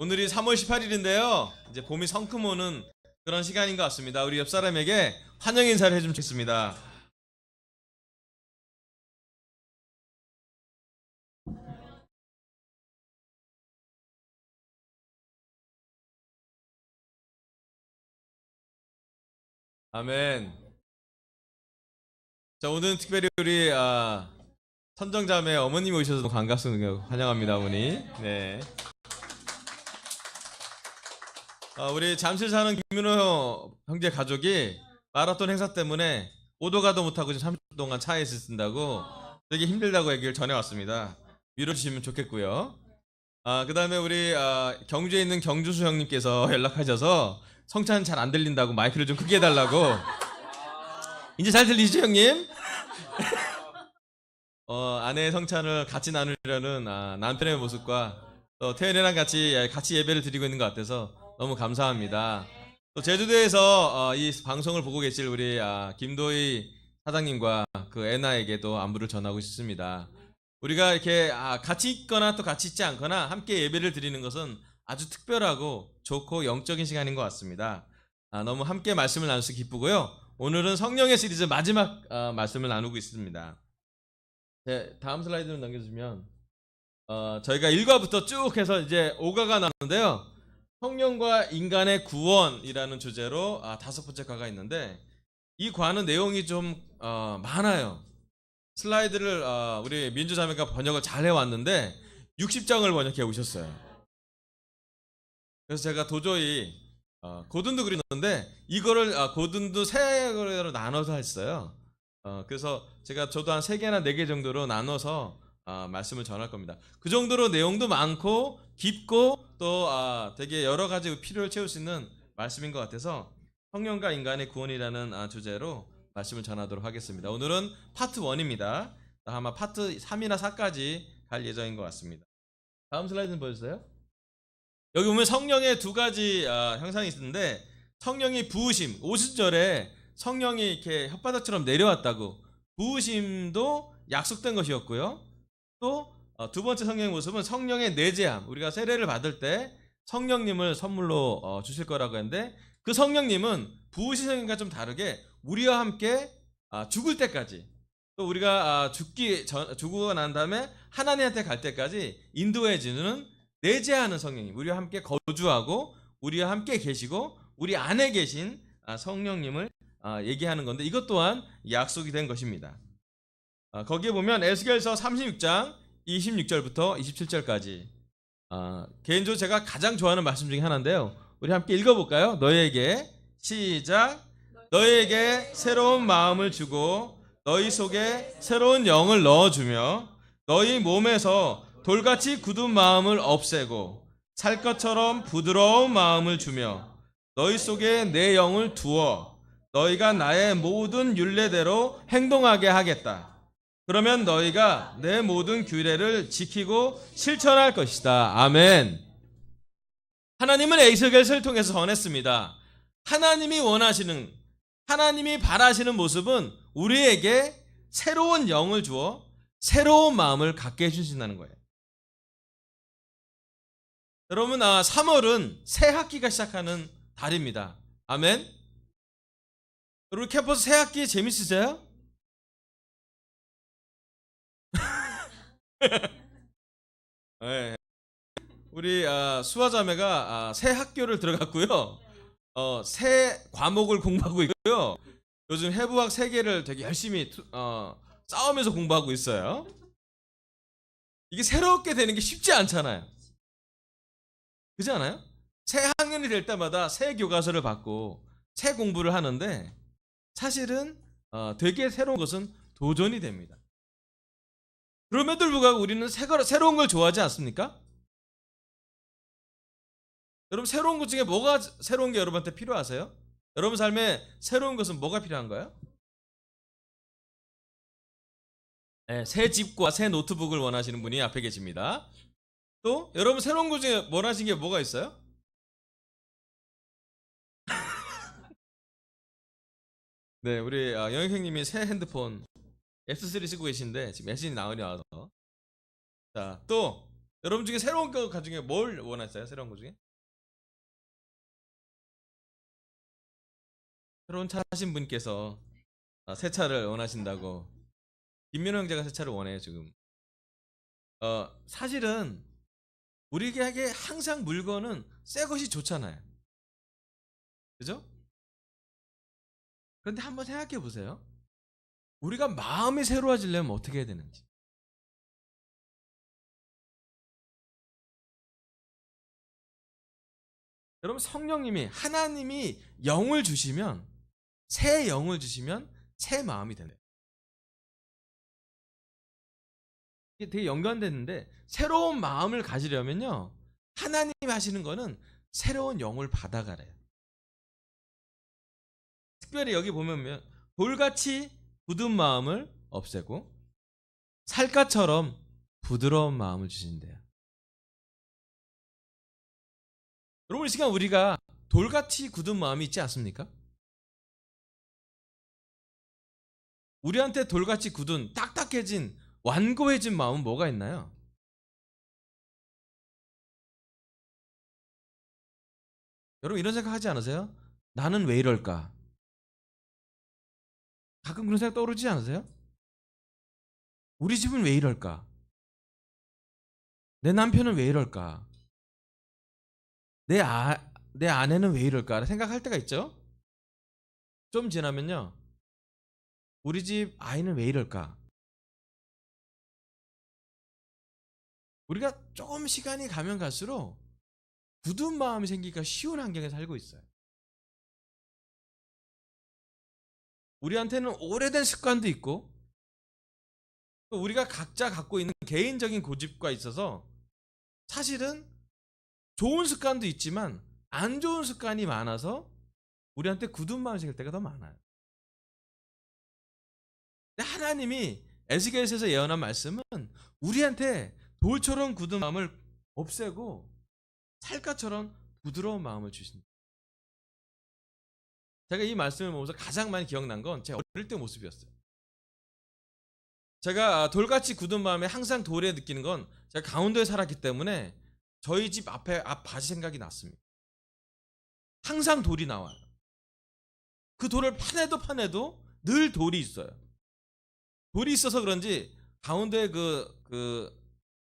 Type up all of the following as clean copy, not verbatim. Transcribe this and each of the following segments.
오늘이 3월 18일인데요. 이제 봄이 성큼 오는 그런 시간인 것 같습니다. 우리 옆 사람에게 환영 인사를 해주면 좋겠습니다. 아멘. 자, 오늘은 특별히 우리 선정자매 어머님이 오셔서 너무 반갑습니다. 환영합니다, 어머니. 네. 우리 잠실 사는 김민호 형제 가족이 마라톤 행사 때문에 오도 가도 못하고 지금 30분 동안 차에 있는다고 되게 힘들다고 얘기를 전해왔습니다. 밀어주시면 좋겠고요. 그 다음에 우리 경주에 있는 경주수 형님께서 연락하셔서 성찬 잘 안 들린다고 마이크를 좀 크게 해달라고. 이제 잘 들리시죠, 형님? 아내의 성찬을 같이 나누려는 남편의 모습과 또 태연이랑 같이 예배를 드리고 있는 것 같아서 너무 감사합니다. 또 제주도에서 이 방송을 보고 계실 우리 김도희 사장님과 그 애나에게도 안부를 전하고 싶습니다. 우리가 이렇게 같이 있거나 또 같이 있지 않거나 함께 예배를 드리는 것은 아주 특별하고 좋고 영적인 시간인 것 같습니다. 너무 함께 말씀을 나눌 수 기쁘고요. 오늘은 성령의 시리즈 마지막 말씀을 나누고 있습니다. 네, 다음 슬라이드를 넘겨주시면 저희가 1과부터 쭉 해서 이제 5과가 나오는데요. 성령과 인간의 구원이라는 주제로 5번째 과가 있는데 이 과는 내용이 좀 많아요. 슬라이드를 우리 민주자매가 번역을 잘 해왔는데 60장을 번역해 오셨어요. 그래서 제가 도저히 고든도 그리는데 이거를 고든도 3개로 나눠서 했어요. 그래서 저도 한 3개나 4개 정도로 나눠서 말씀을 전할 겁니다. 그 정도로 내용도 많고 깊고 또 되게 여러 가지 필요를 채울 수 있는 말씀인 것 같아서 성령과 인간의 구원이라는 주제로 말씀을 전하도록 하겠습니다. 오늘은 파트 1입니다. 아마 파트 3이나 4까지 갈 예정인 것 같습니다. 다음 슬라이드 보여주세요. 여기 보면 성령의 2가지 형상이 있는데 성령이 부으심, 오순절에 성령이 이렇게 혓바닥처럼 내려왔다고 부으심도 약속된 것이었고요. 또 2번째 성령의 모습은 성령의 내재함, 우리가 세례를 받을 때 성령님을 선물로 주실 거라고 했는데 그 성령님은 부으신 성령과 좀 다르게 우리와 함께 죽을 때까지 또 우리가 죽고 난 다음에 하나님한테 갈 때까지 인도해 주는 내재하는 성령님, 우리와 함께 거주하고 우리와 함께 계시고 우리 안에 계신 성령님을 얘기하는 건데 이것 또한 약속이 된 것입니다. 거기에 보면 에스겔서 36장 26절부터 27절까지 개인적으로 제가 가장 좋아하는 말씀 중에 하나인데요. 우리 함께 읽어볼까요? 너희에게 시작. 너희에게 새로운 마음을 주고 너희 속에 새로운 영을 넣어주며 너희 몸에서 돌같이 굳은 마음을 없애고 살 것처럼 부드러운 마음을 주며 너희 속에 내 영을 두어 너희가 나의 모든 율례대로 행동하게 하겠다. 그러면 너희가 내 모든 규례를 지키고 실천할 것이다. 아멘. 하나님은 에스겔서를 통해서 전했습니다. 하나님이 바라시는 모습은 우리에게 새로운 영을 주어 새로운 마음을 갖게 해주신다는 거예요. 여러분, 3월은 새 학기가 시작하는 달입니다. 아멘. 여러분, 캠퍼스 새 학기 재밌으세요? 네. 우리 수아자매가 새 학교를 들어갔고요. 새 과목을 공부하고 있고요. 요즘 해부학 3개를 되게 열심히 싸우면서 공부하고 있어요. 이게 새롭게 되는 게 쉽지 않잖아요. 그렇지 않아요? 새 학년이 될 때마다 새 교과서를 받고 새 공부를 하는데 사실은 되게 새로운 것은 도전이 됩니다. 그럼에도 불구하고 우리는 새로운 걸 좋아하지 않습니까? 여러분, 새로운 것 중에 뭐가 새로운 게 여러분한테 필요하세요? 여러분 삶에 새로운 것은 뭐가 필요한가요? 네, 새 집과 새 노트북을 원하시는 분이 앞에 계십니다. 또 여러분 새로운 것 중에 원하시는 게 뭐가 있어요? 네, 우리 영익형님이 새 핸드폰 S3 쓰고 계신데 지금 메시지 나와서 자, 또 여러분 중에 새로운 거 중에 뭘 원하세요? 새로운 거 중에? 새로운 차 사신 분께서 새 차를 원하신다고. 김민호 형제가 새 차를 원해요 지금. 사실은 우리에게 항상 물건은 새 것이 좋잖아요. 그죠? 그런데 한번 생각해 보세요. 우리가 마음이 새로워지려면 어떻게 해야 되는지. 여러분, 성령님이, 하나님이 영을 주시면, 새 영을 주시면 새 마음이 되네요. 이게 되게 연관됐는데, 새로운 마음을 가지려면요, 하나님이 하시는 거는 새로운 영을 받아가래요. 특별히 여기 보면 돌같이 굳은 마음을 없애고 살갗처럼 부드러운 마음을 주신대요. 여러분, 이 시간 우리가 돌같이 굳은 마음이 있지 않습니까? 우리한테 돌같이 굳은 딱딱해진 완고해진 마음은 뭐가 있나요? 여러분, 이런 생각 하지 않으세요? 나는 왜 이럴까? 가끔 그런 생각 떠오르지 않으세요? 우리 집은 왜 이럴까? 내 남편은 왜 이럴까? 내 아내는 왜 이럴까? 생각할 때가 있죠? 좀 지나면요, 우리 집 아이는 왜 이럴까? 우리가 조금 시간이 가면 갈수록 굳은 마음이 생기기가 쉬운 환경에 살고 있어요. 우리한테는 오래된 습관도 있고, 또 우리가 각자 갖고 있는 개인적인 고집과 있어서 사실은 좋은 습관도 있지만 안 좋은 습관이 많아서 우리한테 굳은 마음이 생길 때가 더 많아요. 근데 하나님이 에스겔서에서 예언한 말씀은 우리한테 돌처럼 굳은 마음을 없애고 살갗처럼 부드러운 마음을 주신다. 제가 이 말씀을 보면서 가장 많이 기억난 건 제 어릴 때 모습이었어요. 제가 돌같이 굳은 마음에 항상 돌에 느끼는 건 제가 강원도에 살았기 때문에 저희 집 앞에 앞 밭이 생각이 났습니다. 항상 돌이 나와요. 그 돌을 파내도 늘 돌이 있어요. 돌이 있어서 그런지 강원도의 그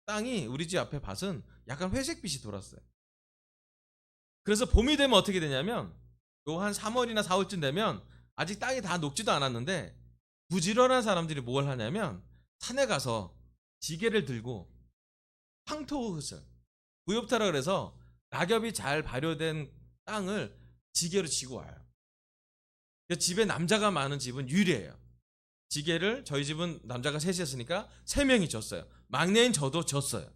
땅이, 우리 집 앞에 밭은 약간 회색빛이 돌았어요. 그래서 봄이 되면 어떻게 되냐면 요 한 3월이나 4월쯤 되면 아직 땅이 다 녹지도 않았는데 부지런한 사람들이 뭘 하냐면 산에 가서 지게를 들고 황토흙을, 구엽타라 그래서 낙엽이 잘 발효된 땅을 지게로 지고 와요. 집에 남자가 많은 집은 유리해요. 지게를, 저희 집은 남자가 셋이었으니까 3명이 졌어요. 막내인 저도 졌어요.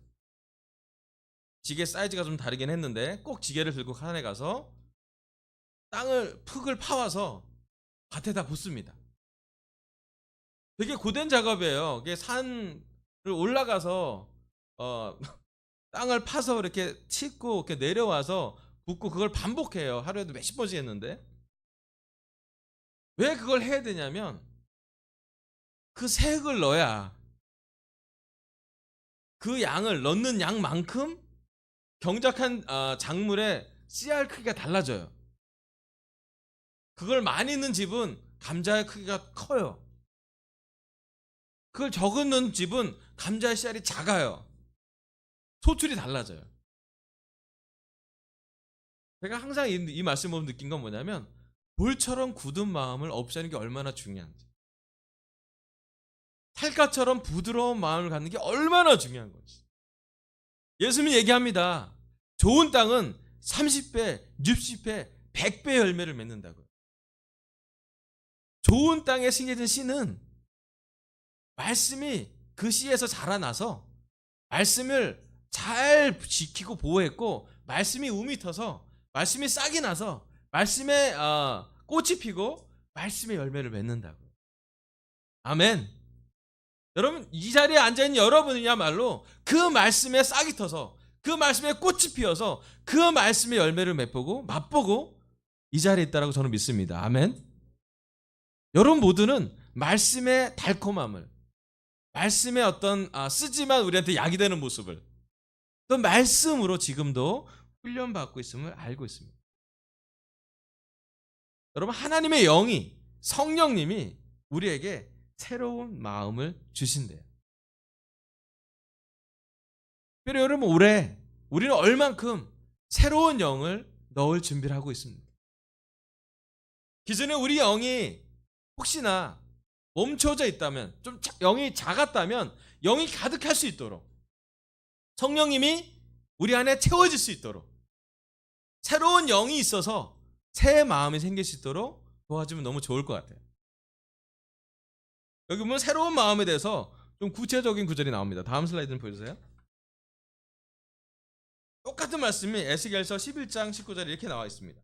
지게 사이즈가 좀 다르긴 했는데 꼭 지게를 들고 산에 가서 흙을 파와서 밭에다 붓습니다. 되게 고된 작업이에요. 이게 산을 올라가서 땅을 파서 이렇게 싣고 이렇게 내려와서 붓고 그걸 반복해요. 하루에도 몇십 번씩 했는데, 왜 그걸 해야 되냐면 그 새 흙을 넣어야 그 양을 넣는 양만큼 경작한 작물의 씨알 크기가 달라져요. 그걸 많이 넣는 집은 감자의 크기가 커요. 그걸 적은 넣는 집은 감자의 씨알이 작아요. 소출이 달라져요. 제가 항상 이 말씀 보면 느낀 건 뭐냐면 돌처럼 굳은 마음을 없애는 게 얼마나 중요한지, 살갗처럼 부드러운 마음을 갖는 게 얼마나 중요한 건지. 예수님이 얘기합니다. 좋은 땅은 30배, 60배, 100배 열매를 맺는다고요. 좋은 땅에 심겨진 씨는 말씀이 그 씨에서 자라나서 말씀을 잘 지키고 보호했고, 말씀이 우미 터서 말씀이 싹이 나서 말씀에 꽃이 피고 말씀의 열매를 맺는다고요. 아멘. 여러분, 이 자리에 앉아있는 여러분이야말로 그 말씀에 싹이 터서 그 말씀에 꽃이 피어서 그 말씀의 열매를 맛보고 이 자리에 있다라고 저는 믿습니다. 아멘. 여러분 모두는 말씀의 달콤함을, 말씀의 어떤 쓰지만 우리한테 약이 되는 모습을, 또 말씀으로 지금도 훈련받고 있음을 알고 있습니다. 여러분, 하나님의 영이, 성령님이 우리에게 새로운 마음을 주신대요. 그래서 여러분, 올해 우리는 얼만큼 새로운 영을 넣을 준비를 하고 있습니다. 기존에 우리 영이 혹시나 멈춰져 있다면, 좀 영이 작았다면 영이 가득할 수 있도록, 성령님이 우리 안에 채워질 수 있도록, 새로운 영이 있어서 새 마음이 생길 수 있도록 도와주면 너무 좋을 것 같아요. 여기 보면 새로운 마음에 대해서 좀 구체적인 구절이 나옵니다. 다음 슬라이드는 보여주세요. 똑같은 말씀이 에스겔서 11장 19절에 이렇게 나와 있습니다.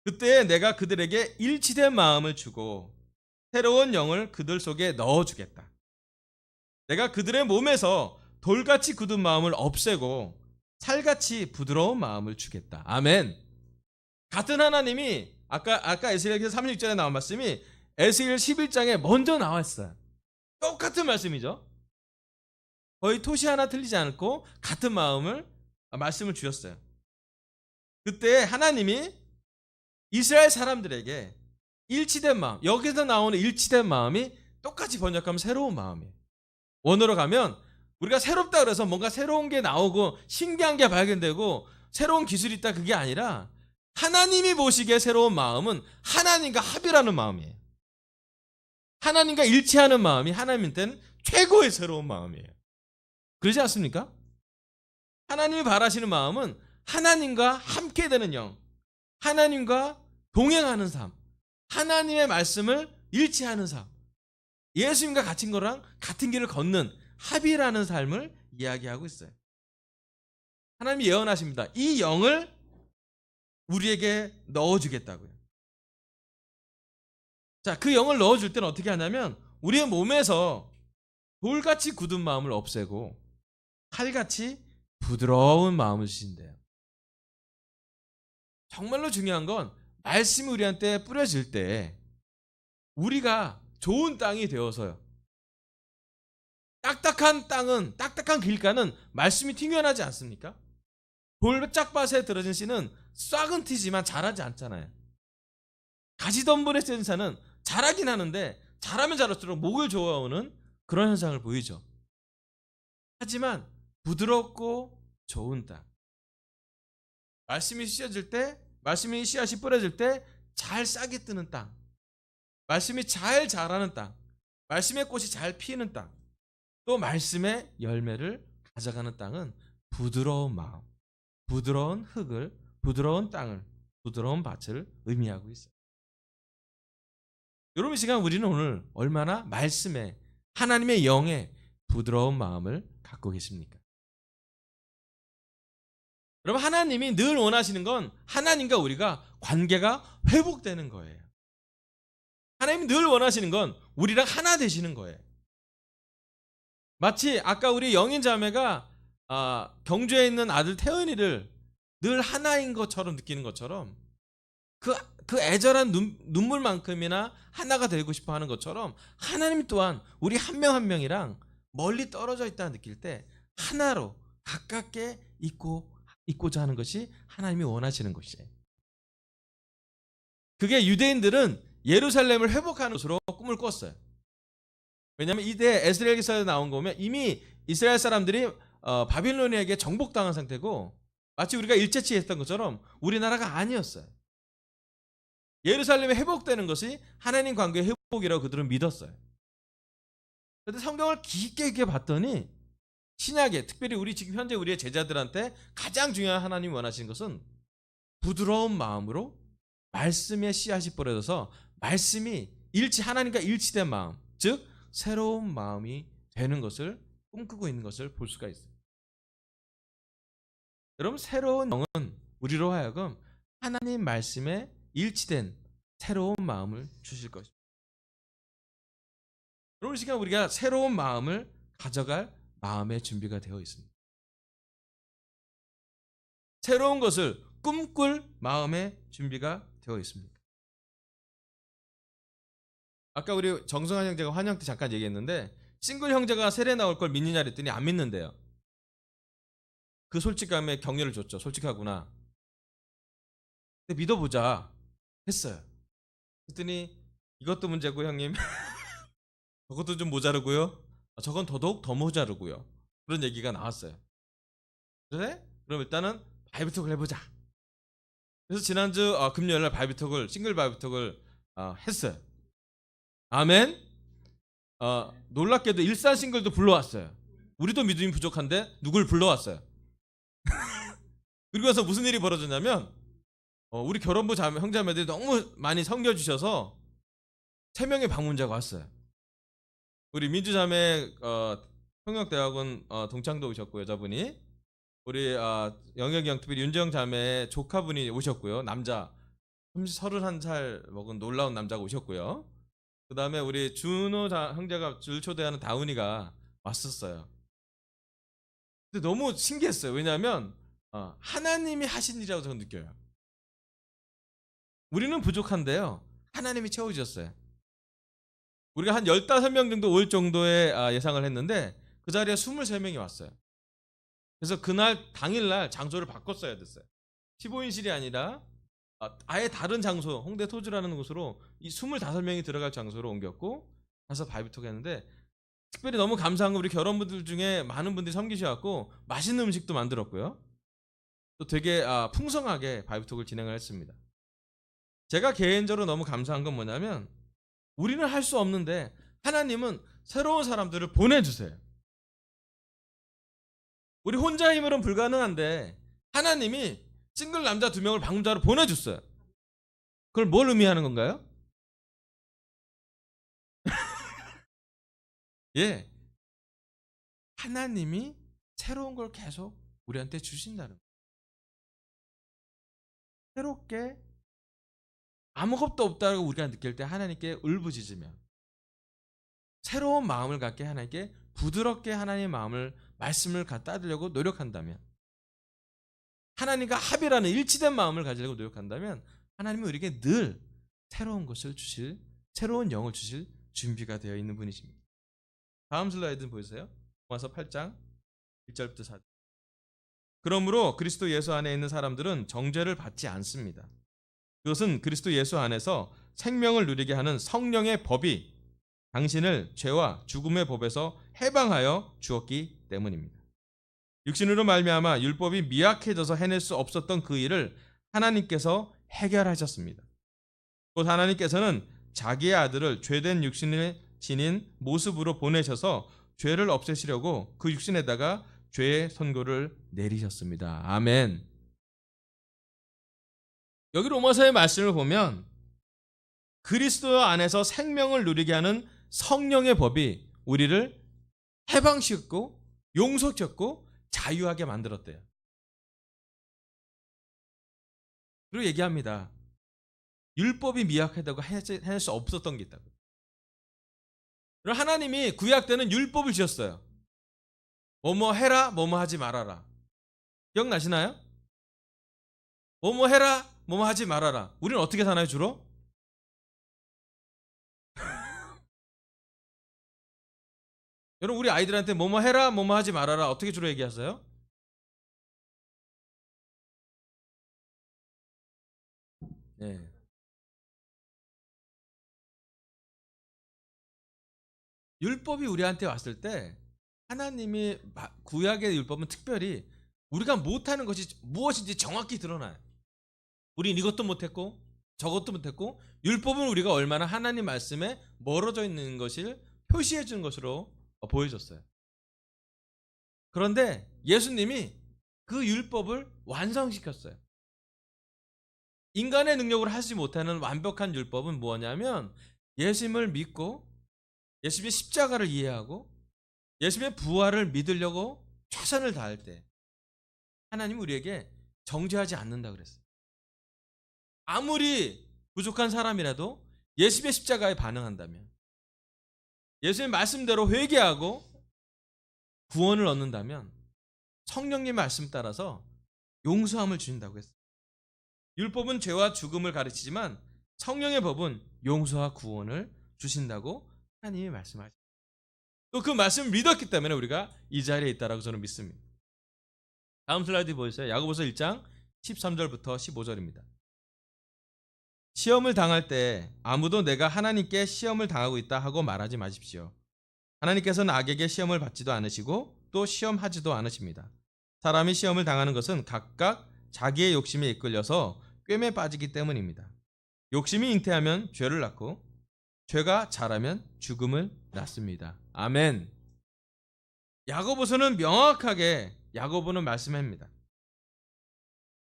그때 내가 그들에게 일치된 마음을 주고 새로운 영을 그들 속에 넣어주겠다. 내가 그들의 몸에서 돌같이 굳은 마음을 없애고 살같이 부드러운 마음을 주겠다. 아멘. 같은 하나님이 아까 에스겔서 36절에 나온 말씀이 에스겔 11장에 먼저 나왔어요. 똑같은 말씀이죠. 거의 토시 하나 틀리지 않고 같은 말씀을 주셨어요. 그때 하나님이 이스라엘 사람들에게 일치된 마음, 여기서 나오는 일치된 마음이 똑같이 번역하면 새로운 마음이에요. 원어로 가면 우리가 새롭다 그래서 뭔가 새로운 게 나오고 신기한 게 발견되고 새로운 기술이 있다, 그게 아니라 하나님이 보시기에 새로운 마음은 하나님과 합이라는 마음이에요. 하나님과 일치하는 마음이 하나님한테는 최고의 새로운 마음이에요. 그러지 않습니까? 하나님이 바라시는 마음은 하나님과 함께 되는 영, 하나님과 동행하는 삶, 하나님의 말씀을 일치하는 삶, 예수님과 같은 거랑 같은 길을 걷는 합이라는 삶을 이야기하고 있어요. 하나님이 예언하십니다. 이 영을 우리에게 넣어주겠다고요. 자, 그 영을 넣어줄 때는 어떻게 하냐면 우리의 몸에서 돌같이 굳은 마음을 없애고 칼같이 부드러운 마음을 주신대요. 정말로 중요한 건 말씀이 우리한테 뿌려질 때 우리가 좋은 땅이 되어서요. 딱딱한 땅은, 딱딱한 길가는 말씀이 튕겨나지 않습니까? 돌짝밭에 들어진 씨는 싹은 튀지만 자라지 않잖아요. 가시덤불에 쓰는 씨는 자라긴 하는데 자라면 자랄수록 목을 조아오는 그런 현상을 보이죠. 하지만 부드럽고 좋은 땅, 말씀이 씌어질 때, 말씀이 씨앗이 뿌려질 때 잘 싹이 뜨는 땅, 말씀이 잘 자라는 땅, 말씀의 꽃이 잘 피는 땅, 또 말씀의 열매를 가져가는 땅은 부드러운 마음, 부드러운 흙을, 부드러운 땅을, 부드러운 밭을 의미하고 있어요. 여러분, 이 시간 우리는 오늘 얼마나 말씀에, 하나님의 영에 부드러운 마음을 갖고 계십니까? 여러분, 하나님이 늘 원하시는 건 하나님과 우리가 관계가 회복되는 거예요. 하나님이 늘 원하시는 건 우리랑 하나 되시는 거예요. 마치 아까 우리 영인 자매가 경주에 있는 아들 태연이를 늘 하나인 것처럼 느끼는 것처럼 그 애절한 눈물만큼이나 하나가 되고 싶어 하는 것처럼 하나님 또한 우리 한 명 한 명이랑 멀리 떨어져 있다 느낄 때 하나로 가깝게 있고자 하는 것이 하나님이 원하시는 것이에요. 그게 유대인들은 예루살렘을 회복하는 것으로 꿈을 꿨어요. 왜냐하면 이때 에스겔 기사에 나온 거 보면 이미 이스라엘 사람들이 바빌로니아에게 정복당한 상태고 마치 우리가 일제치했던 것처럼 우리나라가 아니었어요. 예루살렘이 회복되는 것이 하나님 관계의 회복이라고 그들은 믿었어요. 그런데 성경을 깊게 봤더니 신약에, 특별히 우리 지금 현재 우리의 제자들한테 가장 중요한 하나님이 원하시는 것은 부드러운 마음으로 말씀의 씨앗이 뿌려져서 말씀이 하나님과 일치된 마음, 즉 새로운 마음이 되는 것을 꿈꾸고 있는 것을 볼 수가 있어요. 여러분, 새로운 영은 우리로 하여금 하나님 말씀에 일치된 새로운 마음을 주실 것입니다. 여러분, 이 시간 우리가 새로운 마음을 가져갈 마음의 준비가 되어 있습니다. 새로운 것을 꿈꿀 마음의 준비가 되어 있습니다. 아까 우리 정성환 형제가 환영 때 잠깐 얘기했는데 싱글 형제가 세례 나올 걸 믿느냐 그랬더니 안 믿는데요. 그 솔직함에 격려를 줬죠. 솔직하구나. 근데 믿어보자 했어요. 그랬더니 이것도 문제고 형님, 저것도 좀 모자르고요. 저건 더더욱 더 모자르고요. 그런 얘기가 나왔어요. 그래? 그럼 일단은 바이브톡을 해보자. 그래서 지난주 금요일날 바이브톡을, 싱글 바이브톡을 했어요. 아멘. 놀랍게도 일산 싱글도 불러왔어요. 우리도 믿음이 부족한데 누굴 불러왔어요. 그리고 나서 무슨 일이 벌어졌냐면 우리 결혼부 형제자매들이 너무 많이 섬겨주셔서 3명의 방문자가 왔어요. 우리 민주자매 평양대학원 동창도 오셨고, 여자분이 우리 영혁이형 특별히 윤정 자매 조카분이 오셨고요. 남자 31살 먹은 놀라운 남자가 오셨고요. 그 다음에 우리 준호 형제가 줄 초대하는 다운이가 왔었어요. 근데 너무 신기했어요. 왜냐하면 하나님이 하신 일이라고 저는 느껴요. 우리는 부족한데요, 하나님이 채워주셨어요. 우리가 한 15명 정도 올 정도의 예상을 했는데 그 자리에 23명이 왔어요. 그래서 그날 당일날 장소를 바꿨어야 됐어요. 15인실이 아니라 아예 다른 장소, 홍대 토주라는 곳으로 이 25명이 들어갈 장소로 옮겼고 가서 바이브톡 했는데, 특별히 너무 감사한 건 우리 결혼분들 중에 많은 분들이 섬기셔갖고 맛있는 음식도 만들었고요. 또 되게 풍성하게 바이브톡을 진행을 했습니다. 제가 개인적으로 너무 감사한 건 뭐냐면, 우리는 할 수 없는데 하나님은 새로운 사람들을 보내주세요. 우리 혼자 힘으로는 불가능한데 하나님이 싱글 남자 2명을 방문자로 보내줬어요. 그걸 뭘 의미하는 건가요? 예, 하나님이 새로운 걸 계속 우리한테 주신다는 거예요. 새롭게 아무것도 없다고 우리가 느낄 때 하나님께 울부짖으면, 새로운 마음을 갖게 하나님께 부드럽게 하나님의 마음을, 말씀을 따르려고 노력한다면, 하나님과 합이라는 일치된 마음을 가지려고 노력한다면 하나님은 우리에게 늘 새로운 것을 주실, 새로운 영을 주실 준비가 되어 있는 분이십니다. 다음 슬라이드 보세요. 로마서 8장 1절부터 4절. 그러므로 그리스도 예수 안에 있는 사람들은 정죄를 받지 않습니다. 그것은 그리스도 예수 안에서 생명을 누리게 하는 성령의 법이 당신을 죄와 죽음의 법에서 해방하여 주었기 때문입니다. 육신으로 말미암아 율법이 미약해져서 해낼 수 없었던 그 일을 하나님께서 해결하셨습니다. 곧 하나님께서는 자기의 아들을 죄된 육신을 지닌 모습으로 보내셔서 죄를 없애시려고 그 육신에다가 죄의 선고를 내리셨습니다. 아멘. 여기 로마서의 말씀을 보면 그리스도 안에서 생명을 누리게 하는 성령의 법이 우리를 해방시켰고 용서시켰고 자유하게 만들었대요. 그리고 얘기합니다. 율법이 미약하다고 해낼 수 없었던 게 있다고. 그럼 하나님이 구약 때는 율법을 지었어요. 뭐뭐 해라, 뭐뭐 하지 말아라. 기억나시나요? 뭐뭐 해라, 뭐뭐 하지 말아라. 우리는 어떻게 사나요, 주로? 여러분, 우리 아이들한테 뭐뭐 해라, 뭐뭐 하지 말아라. 어떻게 주로 얘기하세요? 네. 율법이 우리한테 왔을 때 하나님이 구약의 율법은 특별히 우리가 못하는 것이 무엇인지 정확히 드러나요. 우린 이것도 못했고 저것도 못했고, 율법은 우리가 얼마나 하나님 말씀에 멀어져 있는 것을 표시해 주는 것으로 보여줬어요. 그런데 예수님이 그 율법을 완성시켰어요. 인간의 능력으로 하지 못하는 완벽한 율법은 뭐냐면, 예수님을 믿고 예수님의 십자가를 이해하고 예수님의 부활을 믿으려고 최선을 다할 때 하나님은 우리에게 정죄하지 않는다 그랬어요. 아무리 부족한 사람이라도 예수님의 십자가에 반응한다면, 예수님의 말씀대로 회개하고 구원을 얻는다면 성령님 말씀 따라서 용서함을 주신다고 했어요. 율법은 죄와 죽음을 가르치지만 성령의 법은 용서와 구원을 주신다고 하나님이 말씀하십니다. 또 그 말씀을 믿었기 때문에 우리가 이 자리에 있다라고 저는 믿습니다. 다음 슬라이드 보세요. 야고보서 1장 13절부터 15절입니다. 시험을 당할 때 아무도 내가 하나님께 시험을 당하고 있다 하고 말하지 마십시오. 하나님께서는 악에게 시험을 받지도 않으시고 또 시험하지도 않으십니다. 사람이 시험을 당하는 것은 각각 자기의 욕심에 이끌려서 꿰매 빠지기 때문입니다. 욕심이 잉태하면 죄를 낳고 죄가 자라면 죽음을 낳습니다. 아멘. 야고보서는 명확하게 야고보는 말씀합니다.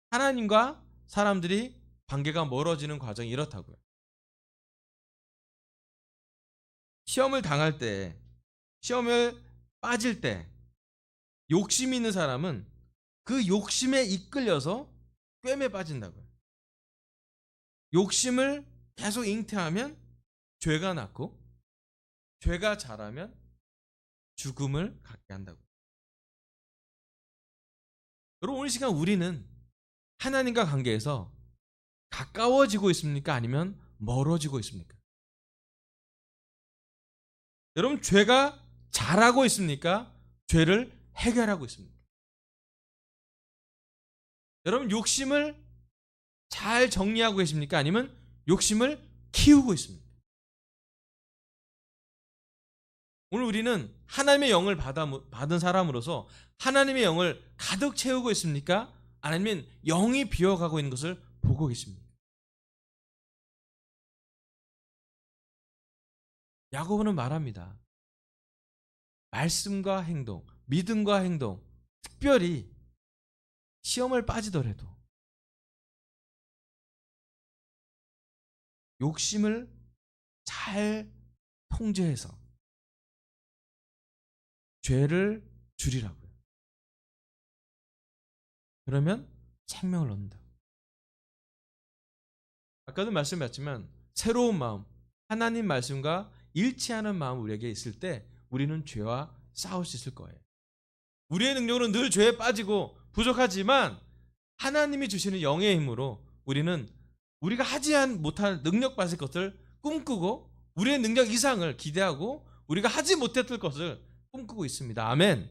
하나님과 사람들이 관계가 멀어지는 과정이 이렇다고요. 시험을 당할 때, 시험을 빠질 때 욕심이 있는 사람은 그 욕심에 이끌려서 꿰매 빠진다고요. 욕심을 계속 잉태하면 죄가 낳고 죄가 자라면 죽음을 갖게 한다고요. 여러분, 오늘 시간 우리는 하나님과 관계에서 가까워지고 있습니까? 아니면 멀어지고 있습니까? 여러분, 죄가 자라고 있습니까? 죄를 해결하고 있습니까? 여러분, 욕심을 잘 정리하고 계십니까? 아니면 욕심을 키우고 있습니까? 오늘 우리는 하나님의 영을 받은 사람으로서 하나님의 영을 가득 채우고 있습니까? 아니면 영이 비어가고 있는 것을 보고 계십니까? 야고보는 말합니다. 말씀과 행동, 믿음과 행동, 특별히 시험을 빠지더라도 욕심을 잘 통제해서 죄를 줄이라고요. 그러면 생명을 얻는다. 아까도 말씀드렸지만 새로운 마음, 하나님 말씀과 일치하는 마음 우리에게 있을 때 우리는 죄와 싸울 수 있을 거예요. 우리의 능력으로는 늘 죄에 빠지고 부족하지만 하나님이 주시는 영의 힘으로 우리는 우리가 하지 못할 능력 받을 것을 꿈꾸고 우리의 능력 이상을 기대하고 우리가 하지 못했을 것을 꿈꾸고 있습니다. 아멘.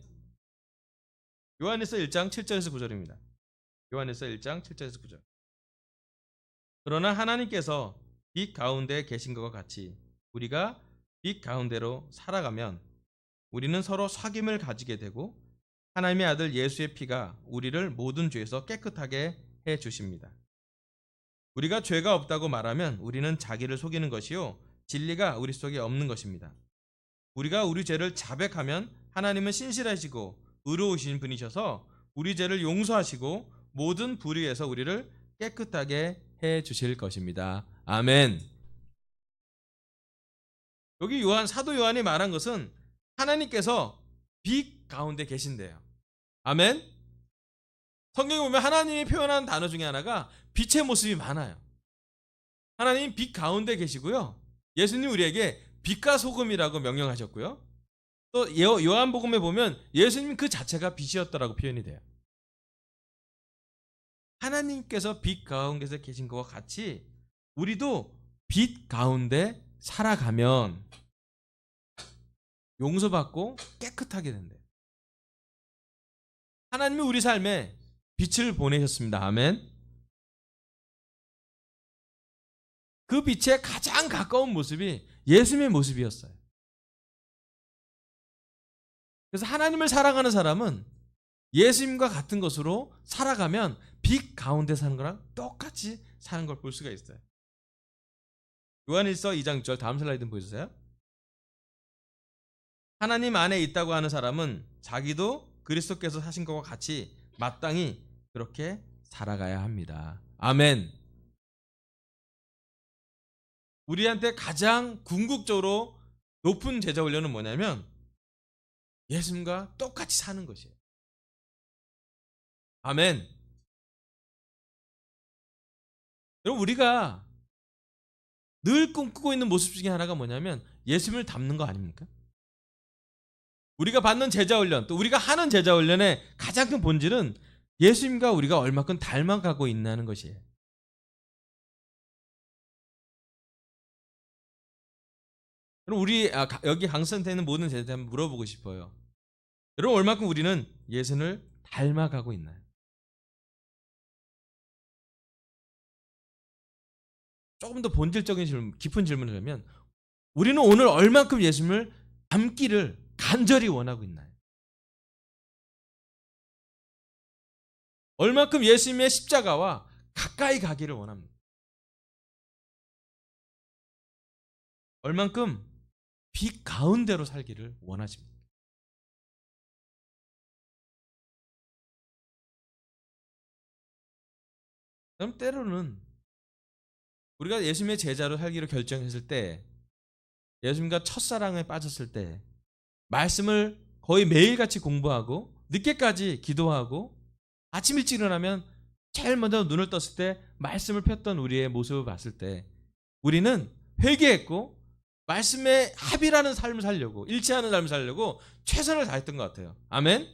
요한일서 1장 7절에서 9절입니다. 요한일서 1장 7절에서 9절. 그러나 하나님께서 빛 가운데 계신 것과 같이 우리가 빛 가운데로 살아가면 우리는 서로 사귐을 가지게 되고 하나님의 아들 예수의 피가 우리를 모든 죄에서 깨끗하게 해 주십니다. 우리가 죄가 없다고 말하면 우리는 자기를 속이는 것이요 진리가 우리 속에 없는 것입니다. 우리가 우리 죄를 자백하면 하나님은 신실하시고 의로우신 분이셔서 우리 죄를 용서하시고 모든 불의에서 우리를 깨끗하게 해 주실 것입니다. 아멘. 여기 사도 요한이 말한 것은 하나님께서 빛 가운데 계신대요. 아멘. 성경에 보면 하나님이 표현한 단어 중에 하나가 빛의 모습이 많아요. 하나님 빛 가운데 계시고요. 예수님 우리에게 빛과 소금이라고 명령하셨고요. 또 요한복음에 보면 예수님 그 자체가 빛이었다라고 표현이 돼요. 하나님께서 빛 가운데서 계신 것과 같이 우리도 빛 가운데 살아가면 용서받고 깨끗하게 된대요. 하나님이 우리 삶에 빛을 보내셨습니다. 아멘. 그 빛에 가장 가까운 모습이 예수님의 모습이었어요. 그래서 하나님을 사랑하는 사람은 예수님과 같은 것으로 살아가면 빛 가운데 사는 거랑 똑같이 사는 걸 볼 수가 있어요. 요한일서 2장 6절 다음 슬라이드 보여주세요. 하나님 안에 있다고 하는 사람은 자기도 그리스도께서 사신 것과 같이 마땅히 그렇게 살아가야 합니다. 아멘. 우리한테 가장 궁극적으로 높은 제자 훈련은 뭐냐면 예수님과 똑같이 사는 것이에요. 아멘. 여러분, 우리가 늘 꿈꾸고 있는 모습 중에 하나가 뭐냐면 예수님을 닮는 거 아닙니까? 우리가 받는 제자 훈련, 또 우리가 하는 제자 훈련의 가장 큰 본질은 예수님과 우리가 얼마큼 닮아가고 있다는 것이에요. 그럼 우리 여기 강선태 있는 모든 제자한테 한번 물어보고 싶어요. 여러분, 얼마큼 우리는 예수님을 닮아가고 있나요? 조금 더 본질적인 질문, 깊은 질문을 하면 우리는 오늘 얼만큼 예수님을 닮기를 간절히 원하고 있나요? 얼만큼 예수님의 십자가와 가까이 가기를 원합니다. 얼만큼 빛 가운데로 살기를 원하십니다. 그럼 때로는 우리가 예수님의 제자로 살기로 결정했을 때, 예수님과 첫사랑에 빠졌을 때, 말씀을 거의 매일같이 공부하고 늦게까지 기도하고 아침 일찍 일어나면 제일 먼저 눈을 떴을 때 말씀을 폈던 우리의 모습을 봤을 때, 우리는 회개했고 말씀에 합일하는 삶을 살려고, 일치하는 삶을 살려고 최선을 다했던 것 같아요. 아멘.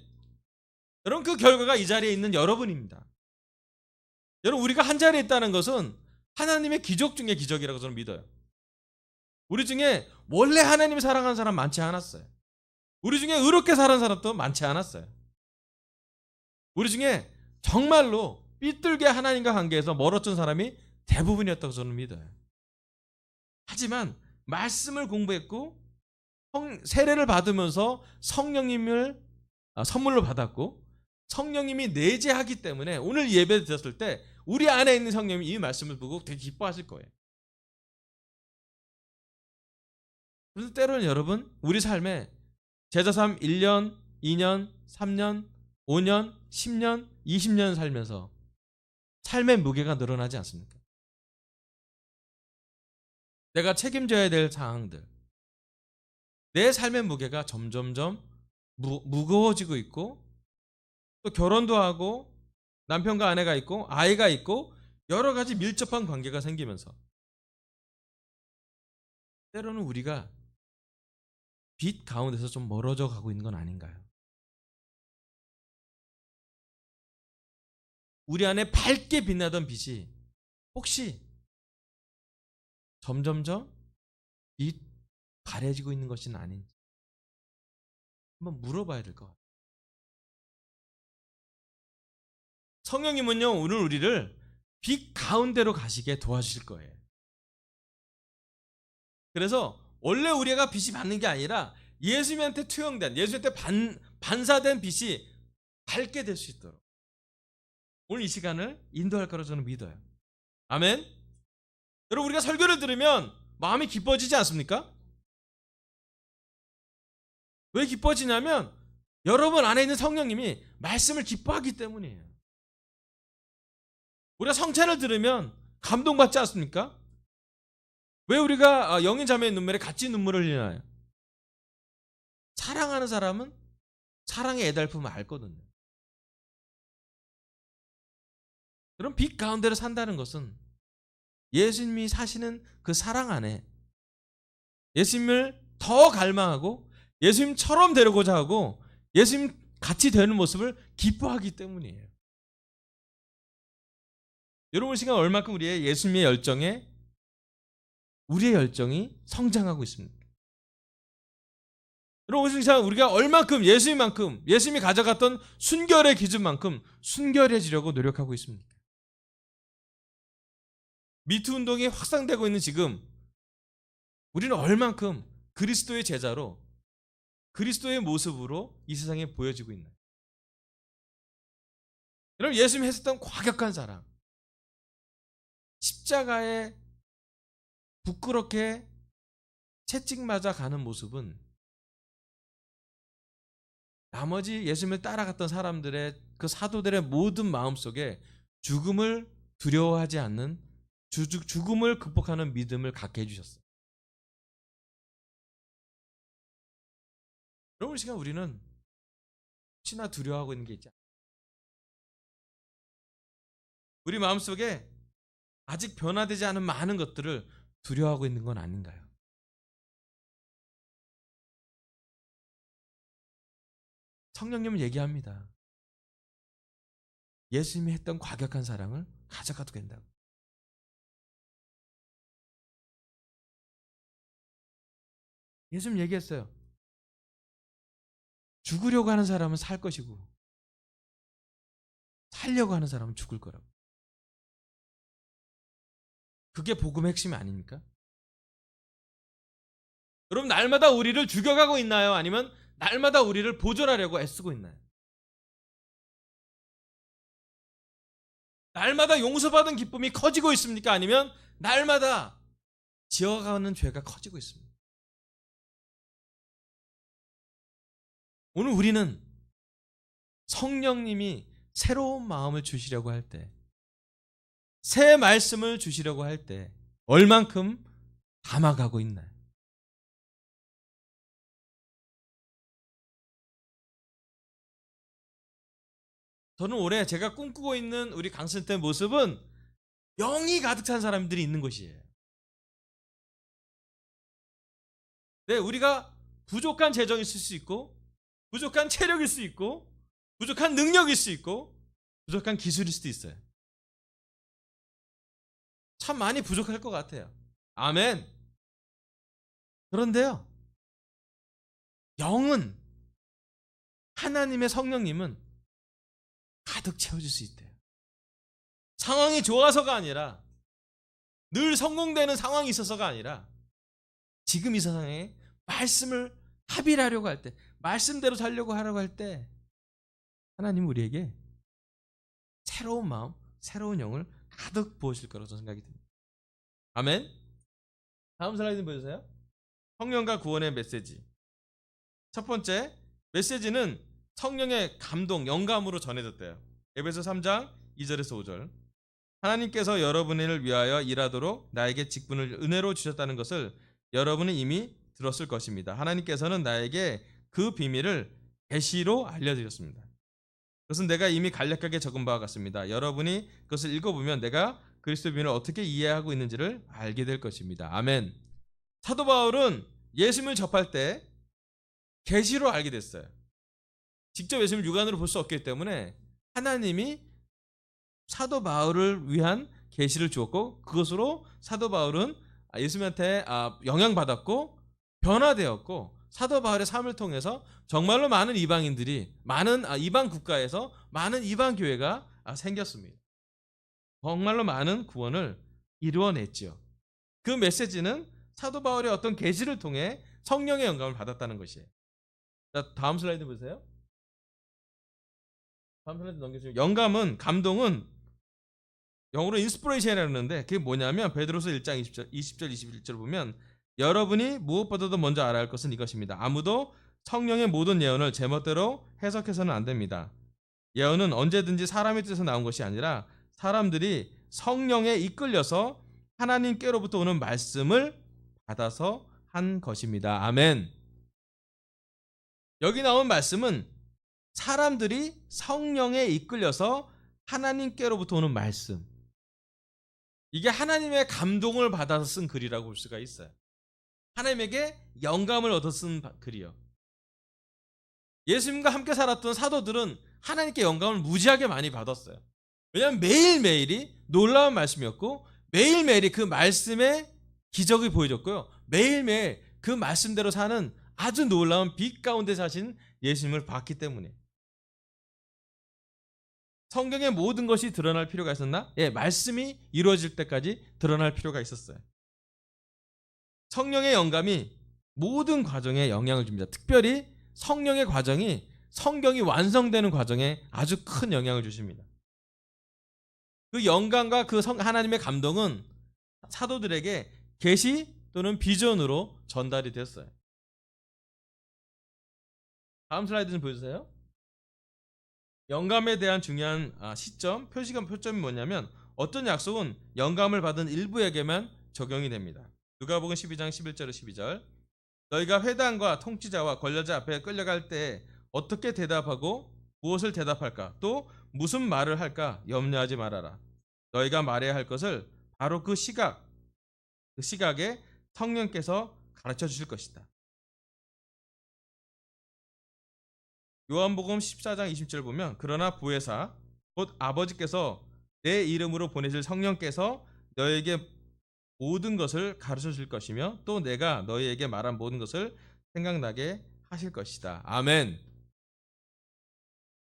여러분, 그 결과가 이 자리에 있는 여러분입니다. 여러분, 우리가 한 자리에 있다는 것은 하나님의 기적 중에 기적이라고 저는 믿어요. 우리 중에 원래 하나님을 사랑하는 사람 많지 않았어요. 우리 중에 의롭게 사는 사람도 많지 않았어요. 우리 중에 정말로 삐뚤게 하나님과 관계에서 멀어진 사람이 대부분이었다고 저는 믿어요. 하지만 말씀을 공부했고 세례를 받으면서 성령님을 선물로 받았고 성령님이 내재하기 때문에 오늘 예배 드렸을 때 우리 안에 있는 성령님이 이 말씀을 보고 되게 기뻐하실 거예요. 그래서 때로는 여러분, 우리 삶에 제자삶 1년, 2년, 3년, 5년, 10년, 20년 살면서 삶의 무게가 늘어나지 않습니까? 내가 책임져야 될 사항들, 내 삶의 무게가 점점점 무거워지고 있고, 또 결혼도 하고 남편과 아내가 있고 아이가 있고 여러 가지 밀접한 관계가 생기면서 때로는 우리가 빛 가운데서 좀 멀어져 가고 있는 건 아닌가요? 우리 안에 밝게 빛나던 빛이 혹시 점점점 빛 가려지고 있는 것은 아닌지 한번 물어봐야 될 것 같아요. 성령님은요, 오늘 우리를 빛 가운데로 가시게 도와주실 거예요. 그래서 원래 우리가 빛이 받는 게 아니라 예수님한테 투영된, 예수님한테 반사된 빛이 밝게 될 수 있도록 오늘 이 시간을 인도할 거라고 저는 믿어요. 아멘. 여러분, 우리가 설교를 들으면 마음이 기뻐지지 않습니까? 왜 기뻐지냐면 여러분 안에 있는 성령님이 말씀을 기뻐하기 때문이에요. 우리가 성찬을 들으면 감동받지 않습니까? 왜 우리가 영인 자매의 눈물에 같이 눈물을 흘리나요? 사랑하는 사람은 사랑의 애달픔을 알거든요. 그럼 빛 가운데로 산다는 것은 예수님이 사시는 그 사랑 안에 예수님을 더 갈망하고 예수님처럼 되려고자 하고 예수님 같이 되는 모습을 기뻐하기 때문이에요. 여러분, 시간 얼마큼 우리의 예수님의 열정에 우리의 열정이 성장하고 있습니다. 여러분, 시간 우리가 얼마큼 예수님만큼 예수님이 가져갔던 순결의 기준만큼 순결해지려고 노력하고 있습니까? 미투 운동이 확산되고 있는 지금 우리는 얼만큼 그리스도의 제자로 그리스도의 모습으로 이 세상에 보여지고 있나요? 여러분, 예수님이 했었던 과격한 사랑, 십자가에 부끄럽게 채찍 맞아 가는 모습은 나머지 예수님을 따라갔던 사람들의 그 사도들의 모든 마음속에 죽음을 두려워하지 않는 죽음을 극복하는 믿음을 갖게 해주셨어요. 여러분, 이 시간 우리는 혹시나 두려워하고 있는 게 있지 않나요? 우리 마음속에 아직 변화되지 않은 많은 것들을 두려워하고 있는 건 아닌가요? 성령님은 얘기합니다. 예수님이 했던 과격한 사랑을 가져가도 된다고. 예수님 얘기했어요. 죽으려고 하는 사람은 살 것이고 살려고 하는 사람은 죽을 거라고. 그게 복음의 핵심이 아닙니까? 여러분, 날마다 우리를 죽여가고 있나요? 아니면 날마다 우리를 보존하려고 애쓰고 있나요? 날마다 용서받은 기쁨이 커지고 있습니까? 아니면 날마다 지어가는 죄가 커지고 있습니까? 오늘 우리는 성령님이 새로운 마음을 주시려고 할 때, 새 말씀을 주시려고 할 때 얼만큼 담아가고 있나요? 저는 올해 제가 꿈꾸고 있는 우리 강선태 모습은 영이 가득 찬 사람들이 있는 곳이에요. 네, 우리가 부족한 재정이 있을 수 있고, 부족한 체력일 수 있고, 부족한 능력일 수 있고, 부족한 기술일 수도 있어요. 참 많이 부족할 것 같아요. 아멘. 그런데요, 영은, 하나님의 성령님은 가득 채워질 수 있대요. 상황이 좋아서가 아니라, 늘 성공되는 상황이 있어서가 아니라, 지금 이 세상에 말씀을 합일하려고 할 때, 말씀대로 살려고 하려고 할 때 하나님은 우리에게 새로운 마음, 새로운 영을 가득 부으실 거라고 저는 생각이 듭니다. 아멘. 다음 슬라이드 보여주세요. 성령과 구원의 메시지. 첫 번째, 메시지는 성령의 감동, 영감으로 전해졌대요. 에베소 3장 2절에서 5절. 하나님께서 여러분을 위하여 일하도록 나에게 직분을 은혜로 주셨다는 것을 여러분은 이미 들었을 것입니다. 하나님께서는 나에게 그 비밀을 계시로 알려드렸습니다. 그것은 내가 이미 간략하게 적은 바와 같습니다. 여러분이 그것을 읽어보면 내가 그리스도 비밀을 어떻게 이해하고 있는지를 알게 될 것입니다. 아멘. 사도 바울은 예수님을 접할 때 계시로 알게 됐어요. 직접 예수님을 육안으로 볼 수 없기 때문에 하나님이 사도 바울을 위한 계시를 주었고, 그것으로 사도 바울은 예수님한테 영향받았고 변화되었고, 사도 바울의 삶을 통해서 정말로 많은 이방인들이, 많은 이방 국가에서 많은 이방 교회가 생겼습니다. 정말로 많은 구원을 이루어냈죠. 그 메시지는 사도 바울의 어떤 계시를 통해 성령의 영감을 받았다는 것이에요. 자, 다음 슬라이드 보세요. 다음 슬라이드 넘겨주세요. 영감은, 감동은 영어로 인스피레이션이라고 하는데, 그게 뭐냐면 베드로서 1장 20절 21절 보면 여러분이 무엇보다도 먼저 알아야 할 것은 이것입니다. 아무도 성령의 모든 예언을 제멋대로 해석해서는 안 됩니다. 예언은 언제든지 사람의 뜻에서 나온 것이 아니라 사람들이 성령에 이끌려서 하나님께로부터 오는 말씀을 받아서 한 것입니다. 아멘. 여기 나온 말씀은 사람들이 성령에 이끌려서 하나님께로부터 오는 말씀, 이게 하나님의 감동을 받아서 쓴 글이라고 볼 수가 있어요. 하나님에게 영감을 얻어 쓴 글이요. 예수님과 함께 살았던 사도들은 하나님께 영감을 무지하게 많이 받았어요. 왜냐하면 매일매일이 놀라운 말씀이었고, 매일매일이 그 말씀에 기적이 보여졌고요, 매일매일 그 말씀대로 사는 아주 놀라운 빛 가운데 사신 예수님을 봤기 때문에. 성경의 모든 것이 드러날 필요가 있었나? 예, 말씀이 이루어질 때까지 드러날 필요가 있었어요. 성령의 영감이 모든 과정에 영향을 줍니다. 특별히 성령의 과정이 성경이 완성되는 과정에 아주 큰 영향을 주십니다. 그 영감과 그 하나님의 감동은 사도들에게 계시 또는 비전으로 전달이 됐어요. 다음 슬라이드 좀 보여주세요. 영감에 대한 중요한 시점, 표점이 뭐냐면, 어떤 약속은 영감을 받은 일부에게만 적용이 됩니다. 누가복음 12장 11절에 12절. 너희가 회당과 통치자와 권력자 앞에 끌려갈 때 어떻게 대답하고 무엇을 대답할까, 또 무슨 말을 할까 염려하지 말아라. 너희가 말해야 할 것을 바로 그 시각에 성령께서 가르쳐 주실 것이다. 요한복음 14장 20절 보면, 그러나 보혜사 곧 아버지께서 내 이름으로 보내실 성령께서 너에게 모든 것을 가르쳐 줄 것이며 또 내가 너희에게 말한 모든 것을 생각나게 하실 것이다. 아멘.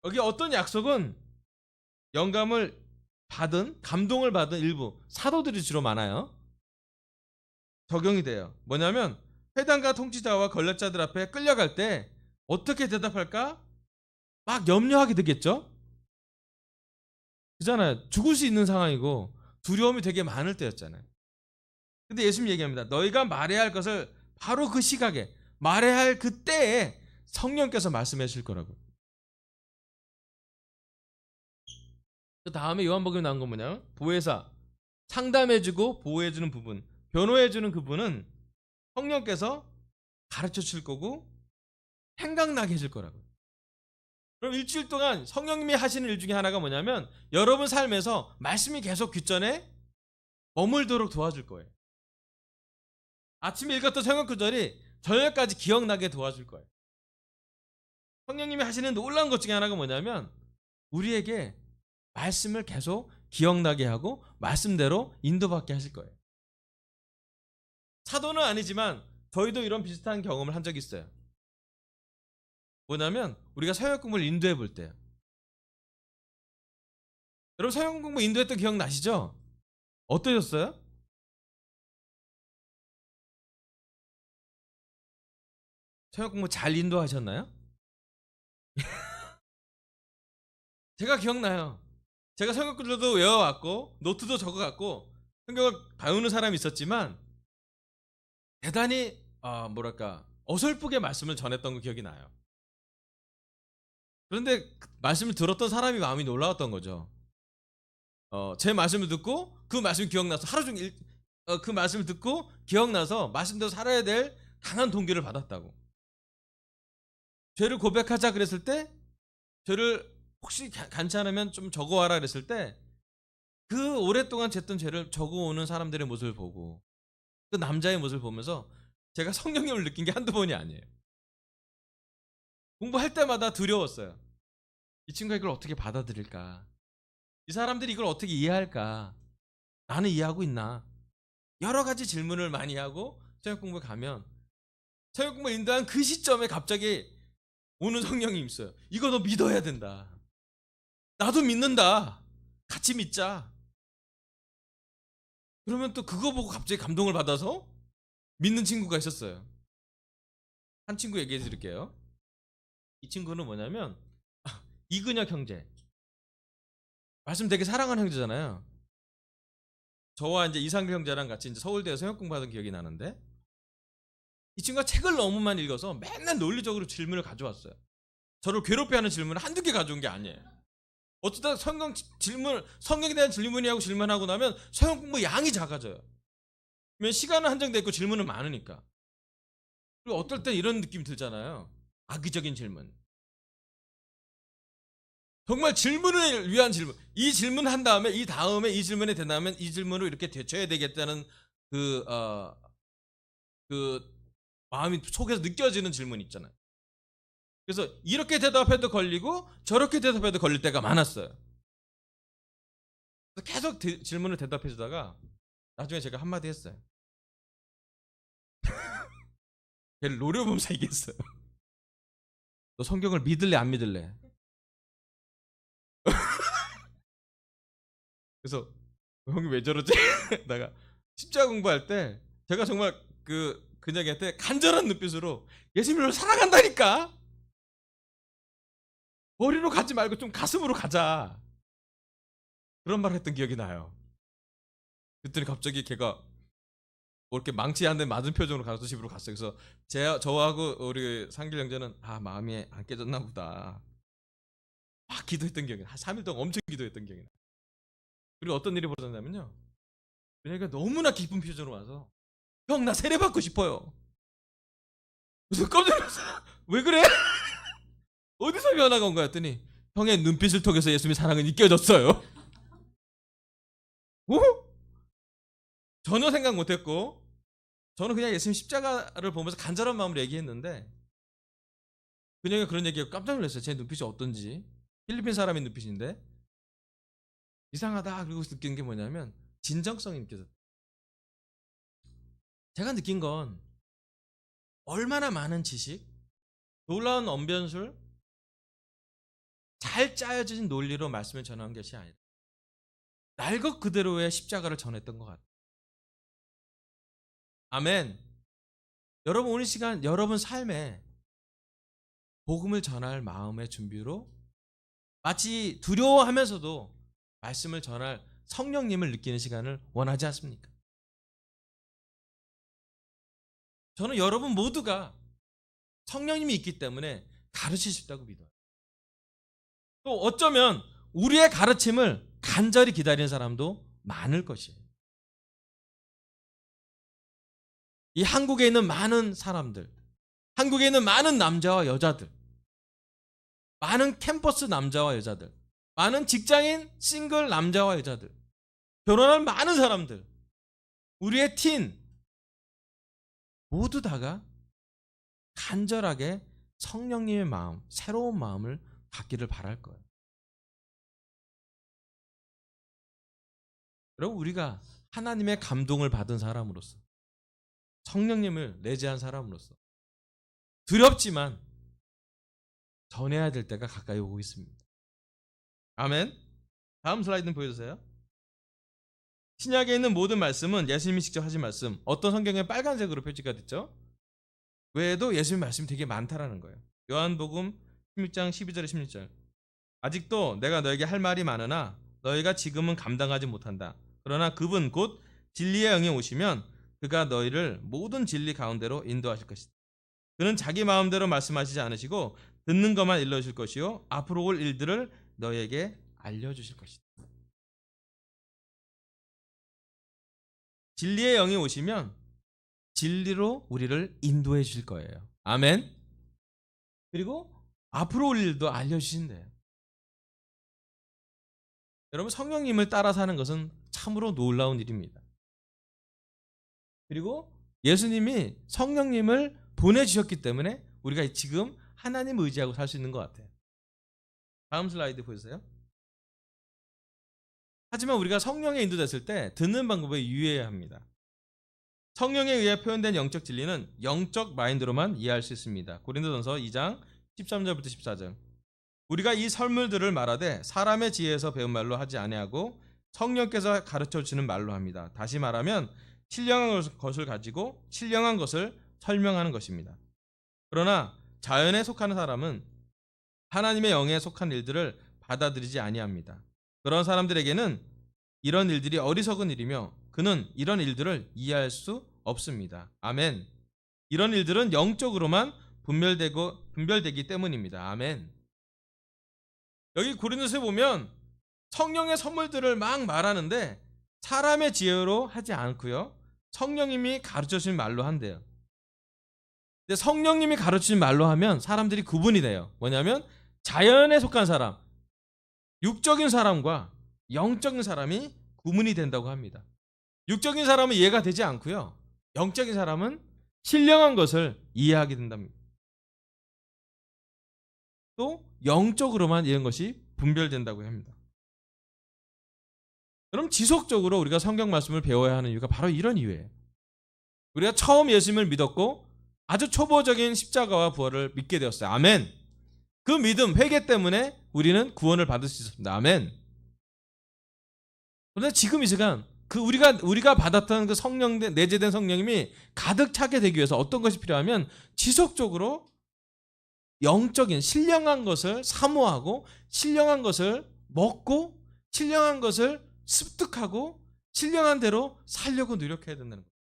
여기 어떤 약속은 영감을 받은, 감동을 받은 일부 사도들이 주로 많아요. 적용이 돼요. 뭐냐면 회당과 통치자와 권력자들 앞에 끌려갈 때 어떻게 대답할까? 막 염려하게 되겠죠? 그잖아요. 죽을 수 있는 상황이고 두려움이 되게 많을 때였잖아요. 근데 예수님 얘기합니다. 너희가 말해야 할 것을 바로 그 시각에, 말해야 할 그때에 성령께서 말씀해 주실 거라고. 그 다음에 요한복음에 나온 건 뭐냐면 보혜사, 상담해주고 보호해주는 부분, 변호해주는 그분은 성령께서 가르쳐 줄 거고 생각나게 해줄 거라고. 그럼 일주일 동안 성령님이 하시는 일 중에 하나가 뭐냐면 여러분 삶에서 말씀이 계속 귓전에 머물도록 도와줄 거예요. 아침에 읽었던 성경 구절이 저녁까지 기억나게 도와줄 거예요. 성령님이 하시는 놀라운 것 중에 하나가 뭐냐면 우리에게 말씀을 계속 기억나게 하고 말씀대로 인도받게 하실 거예요. 사도는 아니지만 저희도 이런 비슷한 경험을 한 적이 있어요. 뭐냐면 우리가 서역 공부를 인도해 볼 때요. 여러분 서역 공부 인도했던 기억 나시죠? 어떠셨어요? 서역 공부 잘 인도하셨나요? 제가 기억나요. 제가 성경 구절도 외워왔고 노트도 적어갔고 성경을 배우는 사람이 있었지만 대단히 뭐랄까 어설프게 말씀을 전했던 거 기억이 나요. 그런데 그 말씀을 들었던 사람이 마음이 놀라웠던 거죠. 제 말씀을 듣고 그 말씀이 기억나서 하루 종일 그 말씀을 듣고 기억나서 말씀대로 살아야 될 강한 동기를 받았다고. 죄를 고백하자 그랬을 때 죄를 혹시 괜찮으면 좀 적어와라 그랬을 때 그 오랫동안 쟀던 죄를 적어오는 사람들의 모습을 보고 그 남자의 모습을 보면서 제가 성령님을 느낀 게 한두 번이 아니에요. 공부할 때마다 두려웠어요. 이 친구가 이걸 어떻게 받아들일까? 이 사람들이 이걸 어떻게 이해할까? 나는 이해하고 있나? 여러 가지 질문을 많이 하고 성역 공부에 가면 성역 공부 인도한 그 시점에 갑자기 오는 성령이 있어요. 이거 너 믿어야 된다. 나도 믿는다. 같이 믿자. 그러면 또 그거 보고 갑자기 감동을 받아서 믿는 친구가 있었어요. 한 친구 얘기해 드릴게요. 이 친구는 뭐냐면 이근혁 형제. 말씀 되게 사랑하는 형제잖아요. 저와 이제 이상규 형제랑 같이 이제 서울대에서 성역 공부하던 기억이 나는데 이 친구가 책을 너무 많이 읽어서 맨날 논리적으로 질문을 가져왔어요. 저를 괴롭혀하는 질문을 한두 개 가져온 게 아니에요. 어쩌다 성경에 대한 질문이하고 질문하고 나면 성경 공부 양이 작아져요. 왜냐면 시간은 한정돼 있고 질문은 많으니까. 그리고 어떨 땐 이런 느낌이 들잖아요. 악의적인 질문. 정말 질문을 위한 질문. 이 질문 한 다음에 이 다음에 이 질문에 대답하면 이 질문으로 이렇게 대처해야 되겠다는 그 마음이 속에서 느껴지는 질문 있잖아요. 그래서 이렇게 대답해도 걸리고 저렇게 대답해도 걸릴 때가 많았어요. 그래서 계속 질문을 대답해 주다가 나중에 제가 한마디 했어요. 걔를 노려보면서 얘기했어요. 너 성경을 믿을래 안 믿을래? 그래서 형이 왜 저러지? 내가 십자가 공부할 때 제가 정말 그녀한테 간절한 눈빛으로 예수님을 사랑한다니까 머리로 가지 말고 좀 가슴으로 가자 그런 말을 했던 기억이 나요. 그랬더니 갑자기 걔가 뭐 이렇게 망치 한 대 맞은 표정으로 가서 집으로 갔어요. 그래서 저하고 우리 상길 형제는 마음이 안 깨졌나 보다 막 기도했던 기억이 나요. 한 3일 동안 엄청 기도했던 기억이 나요. 그리고 어떤 일이 벌어졌냐면요, 그러니까 너무나 기쁜 표정으로 와서 형 나 세례 받고 싶어요. 그래서 깜짝 놀랐어. 왜 그래? 어디서 변화가 온 거야 했더니 형의 눈빛을 통해서 예수님의 사랑은 느껴졌어요. 어? 전혀 생각 못했고 저는 그냥 예수님 십자가를 보면서 간절한 마음으로 얘기했는데 그녀가 그런 얘기에 깜짝 놀랐어요. 제 눈빛이 어떤지. 필리핀 사람의 눈빛인데 이상하다. 그리고 느낀 게 뭐냐면 진정성이 느껴졌어요. 제가 느낀 건 얼마나 많은 지식, 놀라운 언변술, 잘 짜여진 논리로 말씀을 전한 것이 아니라 날 것 그대로의 십자가를 전했던 것 같아요. 아멘. 여러분 오늘 시간 여러분 삶에 복음을 전할 마음의 준비로 마치 두려워하면서도 말씀을 전할 성령님을 느끼는 시간을 원하지 않습니까? 저는 여러분 모두가 성령님이 있기 때문에 가르치실 수 있다고 믿어요. 또 어쩌면 우리의 가르침을 간절히 기다리는 사람도 많을 것이에요. 이 한국에 있는 많은 사람들, 한국에 있는 많은 남자와 여자들, 많은 캠퍼스 남자와 여자들, 많은 직장인 싱글 남자와 여자들, 결혼한 많은 사람들, 우리의 틴 모두 다가 간절하게 성령님의 마음, 새로운 마음을 갖기를 바랄 거예요. 여러분 우리가 하나님의 감동을 받은 사람으로서, 성령님을 내재한 사람으로서 두렵지만 전해야 될 때가 가까이 오고 있습니다. 아멘. 다음 슬라이드는 보여주세요. 신약에 있는 모든 말씀은 예수님이 직접 하신 말씀, 어떤 성경에 빨간색으로 표지가 됐죠? 외에도 예수님 말씀이 되게 많다라는 거예요. 요한복음 16장 12절에 16절. 아직도 내가 너에게 할 말이 많으나 너희가 지금은 감당하지 못한다. 그러나 그분 곧 진리의 영이 오시면 그가 너희를 모든 진리 가운데로 인도하실 것이다. 그는 자기 마음대로 말씀하시지 않으시고 듣는 것만 일러주실 것이요 앞으로 올 일들을 너희에게 알려주실 것이다. 진리의 영이 오시면 진리로 우리를 인도해 주실 거예요. 아멘. 그리고 앞으로 올 일도 알려주신대요. 여러분 성령님을 따라 사는 것은 참으로 놀라운 일입니다. 그리고 예수님이 성령님을 보내주셨기 때문에 우리가 지금 하나님 의지하고 살 수 있는 것 같아요. 다음 슬라이드 보여주세요. 하지만 우리가 성령에 인도됐을 때 듣는 방법에 유의해야 합니다. 성령에 의해 표현된 영적 진리는 영적 마인드로만 이해할 수 있습니다. 고린도전서 2장 13절부터 14절. 우리가 이 설물들을 말하되 사람의 지혜에서 배운 말로 하지 아니하고 성령께서 가르쳐 주시는 말로 합니다. 다시 말하면 신령한 것을 가지고 신령한 것을 설명하는 것입니다. 그러나 자연에 속하는 사람은 하나님의 영에 속한 일들을 받아들이지 아니합니다. 그런 사람들에게는 이런 일들이 어리석은 일이며 그는 이런 일들을 이해할 수 없습니다. 아멘. 이런 일들은 영적으로만 분별되기 때문입니다. 아멘. 여기 고린도서에 보면 성령의 선물들을 막 말하는데 사람의 지혜로 하지 않고요. 성령님이 가르쳐주신 말로 한대요. 근데 성령님이 가르쳐주신 말로 하면 사람들이 구분이 돼요. 뭐냐면 자연에 속한 사람, 육적인 사람과 영적인 사람이 구분이 된다고 합니다. 육적인 사람은 이해가 되지 않고요. 영적인 사람은 신령한 것을 이해하게 된답니다. 또 영적으로만 이런 것이 분별된다고 합니다. 그럼 지속적으로 우리가 성경 말씀을 배워야 하는 이유가 바로 이런 이유예요. 우리가 처음 예수님을 믿었고 아주 초보적인 십자가와 부활을 믿게 되었어요. 아멘. 그 믿음, 회개 때문에 우리는 구원을 받을 수 있었습니다. 아멘. 그런데 지금 이 시간 우리가 받았던 그 성령 내재된 성령님이 가득 차게 되기 위해서 어떤 것이 필요하면 지속적으로 영적인 신령한 것을 사모하고 신령한 것을 먹고 신령한 것을 습득하고 신령한 대로 살려고 노력해야 된다는 거예요.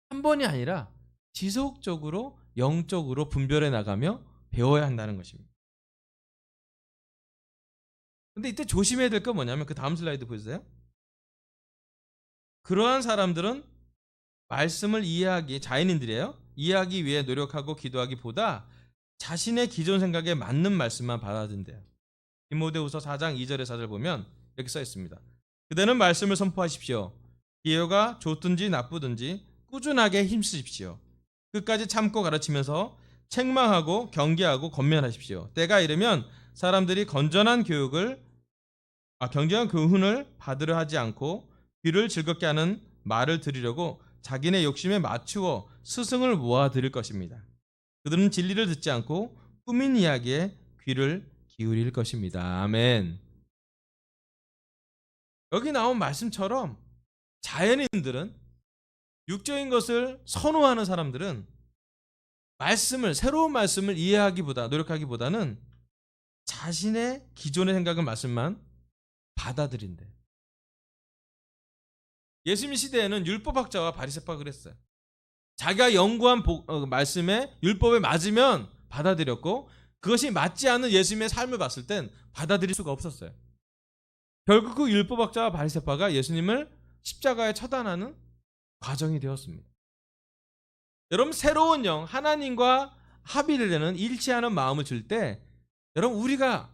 한 번이 아니라 지속적으로 영적으로 분별해 나가며 배워야 한다는 것입니다. 근데 이때 조심해야 될 건 뭐냐면 그 다음 슬라이드 보세요. 그러한 사람들은 말씀을 자연인들이에요. 이해하기 위해 노력하고 기도하기보다 자신의 기존 생각에 맞는 말씀만 받아든대요. 디모데후서 4장 2절에 4절 보면 이렇게 써 있습니다. 그대는 말씀을 선포하십시오. 기회가 좋든지 나쁘든지 꾸준하게 힘쓰십시오. 끝까지 참고 가르치면서 책망하고 경계하고 권면하십시오. 때가 이르면 사람들이 건전한 교훈을 받으려 하지 않고 귀를 즐겁게 하는 말을 들으려고 자기네 욕심에 맞추어 스승을 모아 들을 것입니다. 그들은 진리를 듣지 않고 꾸민 이야기에 귀를 기울일 것입니다. 아멘. 여기 나온 말씀처럼 자연인들은, 육적인 것을 선호하는 사람들은 새로운 말씀을 노력하기보다는 자신의 기존의 생각은 말씀만 받아들인대. 예수님 시대에는 율법학자와 바리새파가 그랬어요. 자기가 연구한 말씀에 율법에 맞으면 받아들였고, 그것이 맞지 않은 예수님의 삶을 봤을 땐 받아들일 수가 없었어요. 결국 그 율법학자와 바리새파가 예수님을 십자가에 처단하는 과정이 되었습니다. 여러분, 새로운 영, 하나님과 합의를 내는 일치하는 마음을 줄 때, 여러분, 우리가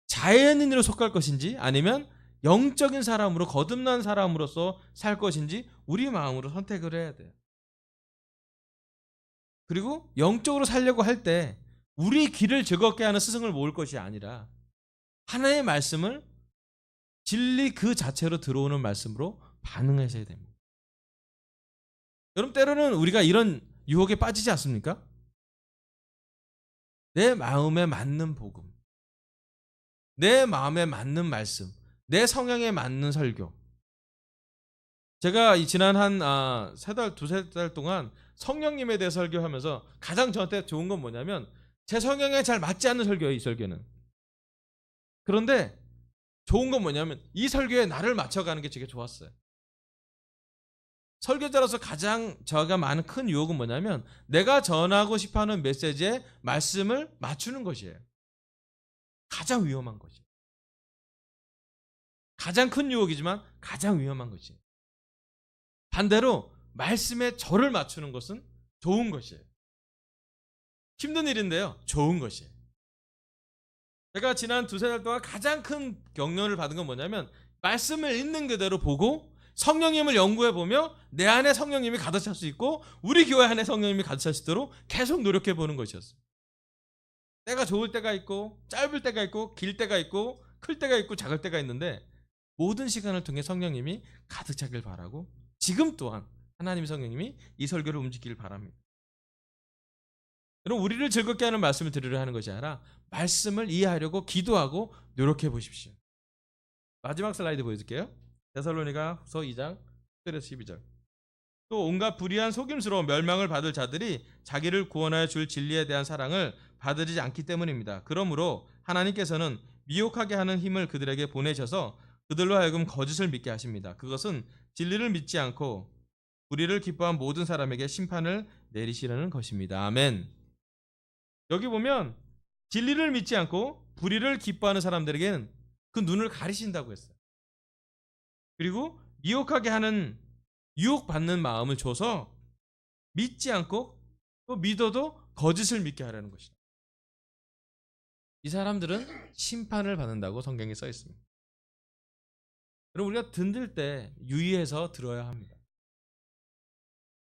자연인으로 속할 것인지 아니면 영적인 사람으로, 거듭난 사람으로서 살 것인지 우리 마음으로 선택을 해야 돼요. 그리고 영적으로 살려고 할 때 우리 귀를 즐겁게 하는 스승을 모을 것이 아니라 하나님의 말씀을 진리 그 자체로 들어오는 말씀으로 반응하셔야 됩니다. 여러분, 때로는 우리가 이런 유혹에 빠지지 않습니까? 내 마음에 맞는 복음, 내 마음에 맞는 말씀, 내 성향에 맞는 설교. 제가 지난 두세 달 동안 성령님에 대해 설교하면서 가장 저한테 좋은 건 뭐냐면, 제 성향에 잘 맞지 않는 설교예요, 이 설교는. 그런데 좋은 건 뭐냐면 이 설교에 나를 맞춰가는 게 되게 좋았어요. 설교자로서 가장 저가 많은 큰 유혹은 뭐냐면, 내가 전하고 싶어하는 메시지에 말씀을 맞추는 것이에요. 가장 위험한 것이에요. 가장 큰 유혹이지만 가장 위험한 것이에요. 반대로 말씀에 저를 맞추는 것은 좋은 것이에요. 힘든 일인데요, 좋은 것이에요. 제가 지난 두세 달 동안 가장 큰 격려를 받은 건 뭐냐면, 말씀을 있는 그대로 보고 성령님을 연구해 보며 내 안에 성령님이 가득 찰 수 있고 우리 교회 안에 성령님이 가득 찰 수 있도록 계속 노력해 보는 것이었어요. 때가 좋을 때가 있고 짧을 때가 있고 길 때가 있고 클 때가 있고 작을 때가 있는데, 모든 시간을 통해 성령님이 가득 차길 바라고, 지금 또한 하나님의 성령님이 이 설교를 움직이길 바랍니다. 여러분, 우리를 즐겁게 하는 말씀을 들으려 하는 것이 아니라 말씀을 이해하려고 기도하고 노력해 보십시오. 마지막 슬라이드 보여줄게요. 데살로니가후서 2장 10절에서 12절. 또 온갖 불의한 속임수로 멸망을 받을 자들이 자기를 구원하여 줄 진리에 대한 사랑을 받아들이지 않기 때문입니다. 그러므로 하나님께서는 미혹하게 하는 힘을 그들에게 보내셔서 그들로 하여금 거짓을 믿게 하십니다. 그것은 진리를 믿지 않고 불의를 기뻐한 모든 사람에게 심판을 내리시려는 것입니다. 아멘. 여기 보면 진리를 믿지 않고 불의를 기뻐하는 사람들에게는 그 눈을 가리신다고 했어요. 그리고 유혹받는 마음을 줘서 믿지 않고 또 믿어도 거짓을 믿게 하려는 것이다. 이 사람들은 심판을 받는다고 성경에 써 있습니다. 여러분, 우리가 듣는 때 유의해서 들어야 합니다.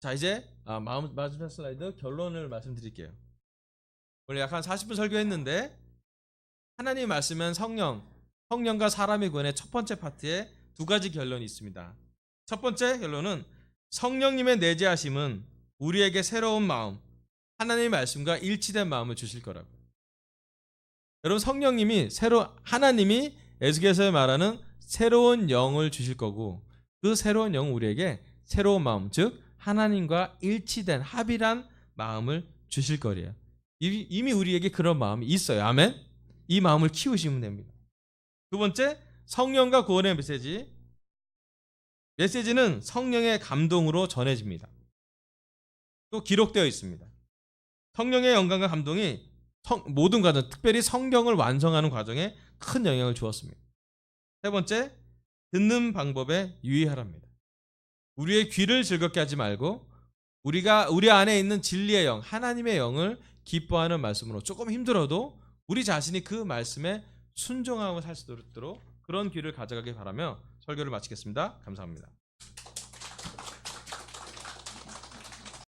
자, 이제 마지막 슬라이드 결론을 말씀드릴게요. 원래 약 한 40분 설교했는데, 하나님 말씀은 성령과 사람의 구원의 첫 번째 파트에 두 가지 결론이 있습니다. 첫 번째 결론은 성령님의 내재하심은 우리에게 새로운 마음, 하나님의 말씀과 일치된 마음을 주실 거라고. 여러분, 하나님이 에스겔서에 말하는 새로운 영을 주실 거고, 그 새로운 영은 우리에게 새로운 마음, 즉 하나님과 일치된 합일한 마음을 주실 거예요. 이미 우리에게 그런 마음이 있어요. 아멘. 이 마음을 키우시면 됩니다. 두 번째, 성령과 구원의 메시지는 성령의 감동으로 전해집니다. 또 기록되어 있습니다. 성령의 영감과 감동이 모든 과정, 특별히 성경을 완성하는 과정에 큰 영향을 주었습니다. 세 번째, 듣는 방법에 유의하랍니다. 우리의 귀를 즐겁게 하지 말고 우리 안에 있는 진리의 영, 하나님의 영을 기뻐하는 말씀으로, 조금 힘들어도 우리 자신이 그 말씀에 순종하고 살 수 있도록 그런 귀를 가져가길 바라며 설교를 마치겠습니다. 감사합니다.